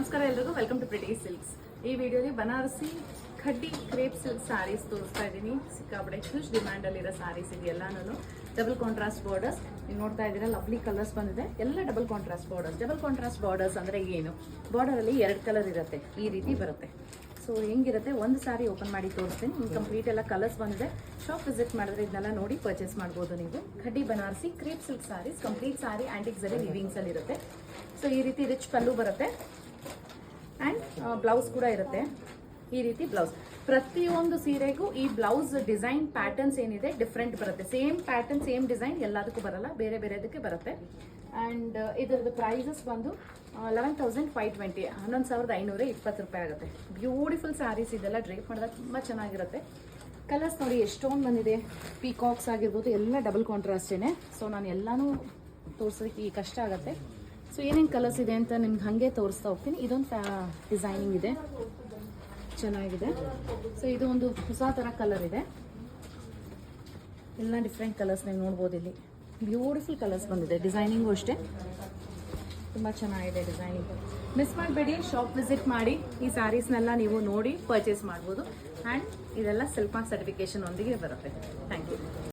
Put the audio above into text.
ನಮಸ್ಕಾರ ಎಲ್ರಿಗೂ, welcome to pretty silks. ಈ ವಿಡಿಯೋಲಿ ಬನಾರಸಿ ಖಡ್ಡಿ ಕ್ರೇಪ್ ಸಿಲ್ಕ್ ಸ್ಯಾರೀಸ್ ತೋರಿಸ್ತಾ ಇದ್ದೀನಿ. ಸಿಕ್ಕಾಪಡೆ ಹ್ಯೂಜ್ ಡಿಮ್ಯಾಂಡ್ ಅಲ್ಲಿರೋ ಸ್ಯಾರೀಸ್ ಇದೆಲ್ಲಾನು ಡಬಲ್ ಕಾಂಟ್ರಾಸ್ಟ್ ಬಾರ್ಡರ್ಸ್. ನೀವು ನೋಡ್ತಾ ಇದ್ದೀರಾ, ಲವ್ಲಿ ಕಲರ್ಸ್ ಬಂದಿದೆ. ಎಲ್ಲ double contrast borders. Double contrast borders ಅಂದ್ರೆ ಏನು? ಬಾರ್ಡರ್ ಅಲ್ಲಿ 2 ಕಲರ್ ಇರುತ್ತೆ, ಈ ರೀತಿ ಬರುತ್ತೆ. ಸೊ ಹೆಂಗಿರುತ್ತೆ, ಒಂದು ಸಾರಿ ಓಪನ್ ಮಾಡಿ ತೋರಿಸ್ತೀನಿ. ನಿಮ್ಗೆ ಕಂಪ್ಲೀಟ್ ಎಲ್ಲ ಕಲರ್ಸ್ ಬಂದಿದೆ. ಶಾಪ್ ವಿಸಿಟ್ ಮಾಡಿದ್ರೆ ಇದನ್ನೆಲ್ಲ ನೋಡಿ ಪರ್ಚೇಸ್ ಮಾಡ್ಬೋದು ನೀವು. Khaddi Banarasi crepe silk sarees, complete sari antique zari weavings ಅಲ್ಲಿ ಇರುತ್ತೆ. ಸೊ ಈ ರೀತಿ ರಿಚ್ ಪಲ್ಲು ಬರುತ್ತೆ ಆ್ಯಂಡ್ ಬ್ಲೌಸ್ ಕೂಡ ಇರುತ್ತೆ. ಈ ರೀತಿ ಬ್ಲೌಸ್, ಪ್ರತಿಯೊಂದು ಸೀರೆಗೂ ಈ ಬ್ಲೌಸ್ ಡಿಸೈನ್ ಪ್ಯಾಟರ್ನ್ಸ್ ಏನಿದೆ ಡಿಫ್ರೆಂಟ್ ಬರುತ್ತೆ. ಸೇಮ್ ಪ್ಯಾಟರ್ನ್ ಸೇಮ್ ಡಿಸೈನ್ ಎಲ್ಲದಕ್ಕೂ ಬರಲ್ಲ, ಬೇರೆ ಬೇರೆದಕ್ಕೆ ಬರುತ್ತೆ. ಆ್ಯಂಡ್ ಇದರದ್ದು ಪ್ರೈಸಸ್ ಬಂದು 11,520, 11,520 ರೂಪಾಯಿ ಆಗುತ್ತೆ. ಬ್ಯೂಟಿಫುಲ್ ಸ್ಯಾರೀಸ್ ಇದೆಲ್ಲ ಡ್ರೇಪ್ ಮಾಡಿದಾಗ ತುಂಬ ಚೆನ್ನಾಗಿರುತ್ತೆ. ಕಲರ್ಸ್ ನೋಡಿ ಎಷ್ಟೊಂದು ಬಂದಿದೆ. ಪೀಕಾಕ್ಸ್ ಆಗಿರ್ಬೋದು, ಎಲ್ಲ ಡಬಲ್ ಕಾಂಟ್ರಾಸ್ಟೇನೆ. ಸೊ ನಾನು ಎಲ್ಲನೂ ತೋರಿಸೋದಕ್ಕೆ ಈ ಕಷ್ಟ ಆಗುತ್ತೆ. ಸೊ ಏನೇನು ಕಲರ್ಸ್ ಇದೆ ಅಂತ ನಿಮ್ಗೆ ಹಾಗೆ ತೋರಿಸ್ತಾ ಹೋಗ್ತೀನಿ. ಇದೊಂದು ಡಿಸೈನಿಂಗ್ ಇದೆ, ಚೆನ್ನಾಗಿದೆ. ಸೊ ಇದು ಒಂದು ಹೊಸ ಥರ ಕಲರ್ ಇದೆ. ಎಲ್ಲ ಡಿಫ್ರೆಂಟ್ ಕಲರ್ಸ್ ನೀವು ನೋಡ್ಬೋದು. ಇಲ್ಲಿ ಬ್ಯೂಟಿಫುಲ್ ಕಲರ್ಸ್ ಬಂದಿದೆ. ಡಿಸೈನಿಂಗು ಅಷ್ಟೇ ತುಂಬ ಚೆನ್ನಾಗಿದೆ ಡಿಸೈನಿಂಗ್. ಮಿಸ್ ಮಾಡಬೇಡಿ, ಶಾಪ್ ವಿಸಿಟ್ ಮಾಡಿ ಈ ಸ್ಯಾರೀಸ್ನೆಲ್ಲ ನೀವು ನೋಡಿ ಪರ್ಚೇಸ್ ಮಾಡ್ಬೋದು. ಆ್ಯಂಡ್ ಇದೆಲ್ಲ ಸಿಲ್ಕ್ ಮಾರ್ಕ್ ಸರ್ಟಿಫಿಕೇಶನ್ ಒಂದಿಗೆ ಬರುತ್ತೆ. Thank you.